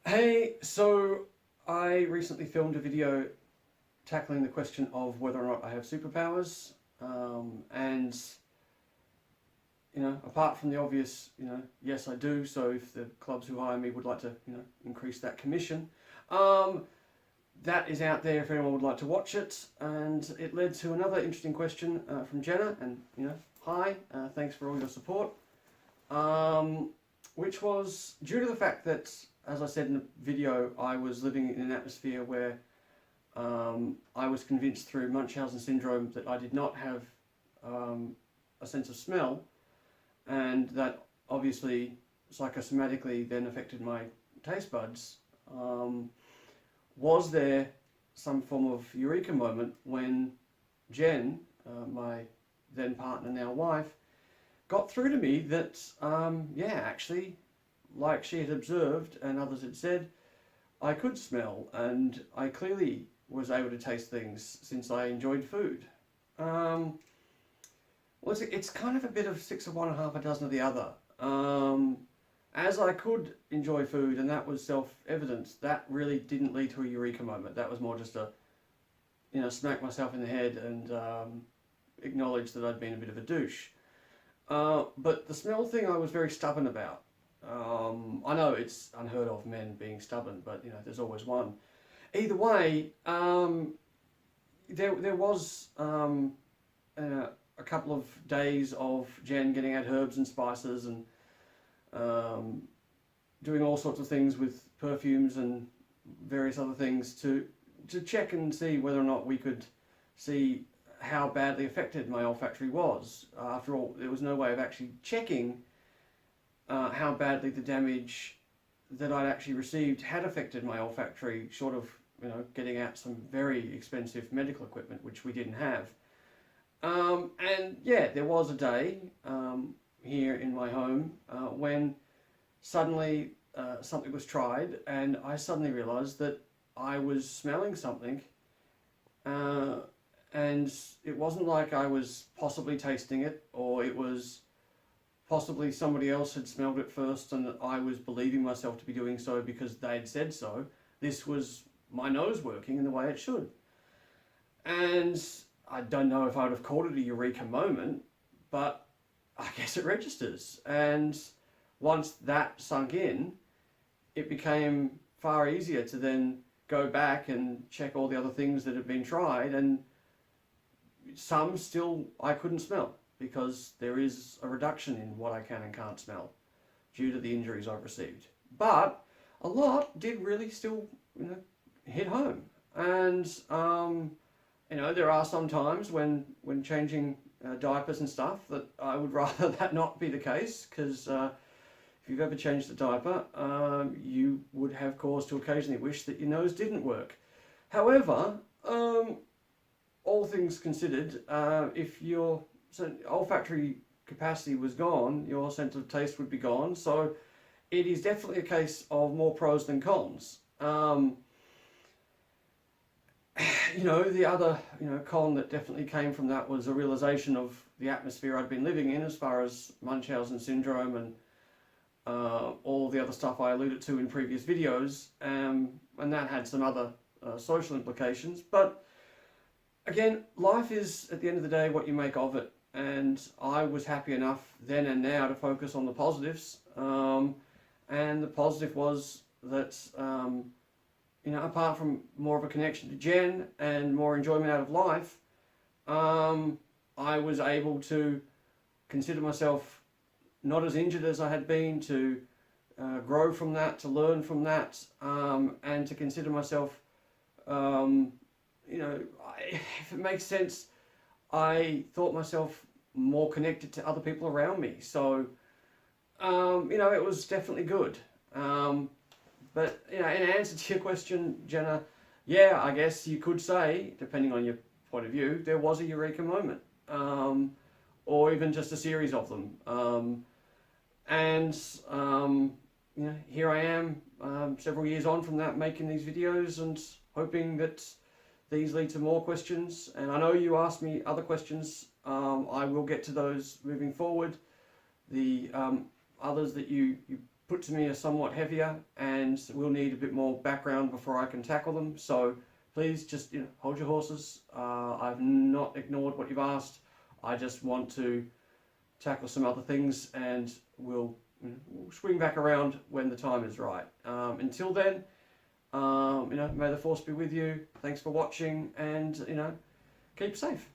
Hey, so I recently filmed a video tackling the question of whether or not I have superpowers. And, apart from the obvious, yes, I do. So if the clubs who hire me would like to, increase that commission, um, that is out there if anyone would like to watch it. And it led to another interesting question from Jenna. And, hi, thanks for all your support. Which was due to the fact that, as I said in the video, I was living in an atmosphere where I was convinced through Munchausen Syndrome that I did not have a sense of smell, and that obviously psychosomatically then affected my taste buds. Was there some form of eureka moment when Jen, my then partner, now wife, got through to me that, actually, like she had observed and others had said, I could smell, and I clearly was able to taste things since I enjoyed food. It's kind of a bit of six of one and half a dozen of the other. As I could enjoy food, and that was self-evident, that really didn't lead to a eureka moment. That was more just a, smack myself in the head and acknowledge that I'd been a bit of a douche. But the smell thing I was very stubborn about. I know it's unheard of, men being stubborn, but there's always one. Either way, there was a couple of days of Jen getting out herbs and spices and doing all sorts of things with perfumes and various other things to check and see whether or not we could see how badly affected my olfactory was. After all, there was no way of actually checking how badly the damage that I'd actually received had affected my olfactory, short of getting out some very expensive medical equipment, which we didn't have. And yeah, there was a day here in my home when suddenly something was tried, and I suddenly realised that I was smelling something. And it wasn't like I was possibly tasting it, or it was possibly somebody else had smelled it first and I was believing myself to be doing so because they'd said so. This was my nose working in the way it should. And I don't know if I would have called it a eureka moment, but I guess it registers. And once that sunk in, it became far easier to then go back and check all the other things that had been tried, and some still I couldn't smell because there is a reduction in what I can and can't smell due to the injuries I've received. But a lot did really still, hit home. And, there are some times when changing diapers and stuff that I would rather that not be the case, because if you've ever changed a diaper, you would have cause to occasionally wish that your nose didn't work. However, all things considered, if your olfactory capacity was gone, your sense of taste would be gone. So it is definitely a case of more pros than cons. The other, con that definitely came from that was a realization of the atmosphere I'd been living in as far as Munchausen Syndrome and all the other stuff I alluded to in previous videos. And that had some other social implications. But again, life is, at the end of the day, what you make of it. And I was happy enough then and now to focus on the positives. And the positive was that, apart from more of a connection to Jen and more enjoyment out of life, I was able to consider myself not as injured as I had been, to grow from that, to learn from that, and to consider myself, if it makes sense, I thought myself more connected to other people around me. So, it was definitely good. But, in answer to your question, Jenna, yeah, I guess you could say, depending on your point of view, there was a eureka moment. Or even just a series of them. Here I am, several years on from that, making these videos and hoping that these lead to more questions. And I know you asked me other questions. I will get to those moving forward. The others that you put to me are somewhat heavier and will need a bit more background before I can tackle them. So please just hold your horses. I've not ignored what you've asked. I just want to tackle some other things, and we'll swing back around when the time is right. Until then, may the force be with you. Thanks for watching, and keep safe.